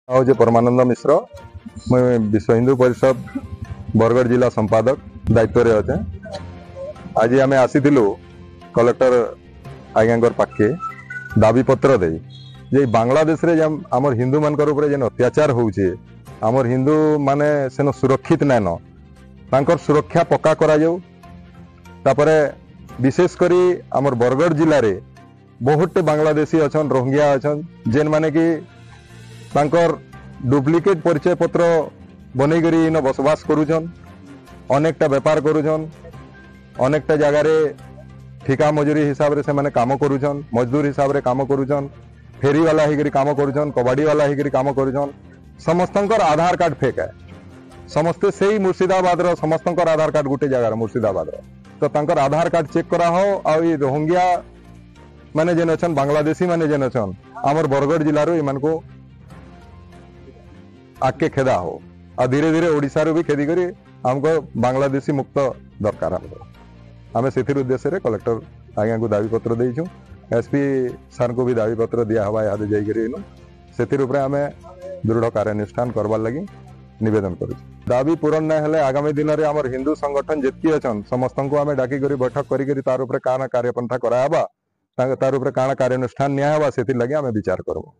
हूँ परमानंद मिश्र मुझे विश्व हिंदू परिषद बरगढ़ जिला संपादक दायित्व अच्छे। आज आम आसीलु कलेक्टर आज्ञा पाखे दाबी पत्र दे जे बांग्लादेश रे आमर हिंदू मान जेन अत्याचार होउछे आमर हिंदू माने सेन सुरक्षित नाइन तांकर सुरक्षा पक्का करा जाऊ। तापरे विशेष करी आमर बरगढ़ जिले रे बहुत बांग्लादेशी अच्छा रोहिंग्या अच्छा जेन माने कि तांकर डुप्लिकेट परिचय पत्र बनै करी इन बसवास करुछन, अनेकटा व्यापार करुछन, अनेकटा जगार ठिका मजूरी हिसाब से माने काम करुछन, मजदूर हिसाब से काम करुछन, फेरी वाला ही काम करुछन, कबाड़ी वाला ही काम करुछन। समस्तंकर आधार कार्ड फेक है। समस्ते से ही मुर्शिदाबाद रो समस्तंकर आधार कार्ड गोटे जगार मुर्शिदाबाद रो तो तांकर आधार कार्ड चेक करा हो आ रोहिंग्या माने जेन अछन बांग्लादेशी माने जेन अछन आमर बरगढ़ जिल्ला रो इमान को आके खेदा हो आ धीरे धीरे ओडिशा रो भी खेदी करी हमको बांग्लादेशी मुक्त दरकार हमको आमे सेथिर उद्देश्य रे कलेक्टर आज्ञा को दाबी पत्र देइछु। एसपी सर को भी दाबी पत्र दिया हवा याद जाई करी इनो सेथिर ऊपर आमे दृढ़ कार्यानुष्ठान करबार लगी निवेदन करू। दाबी पूरण न हेले आगामी दिन रे हमर हिंदू संगठन जेतकी अछन समस्त को आमे डाकी करी बैठक करी करी तार ऊपर काना कार्यपंथा करायाबा तार ऊपर काना कार्यानुष्ठान निया हवा सेथिर लगी आमे विचार करबो।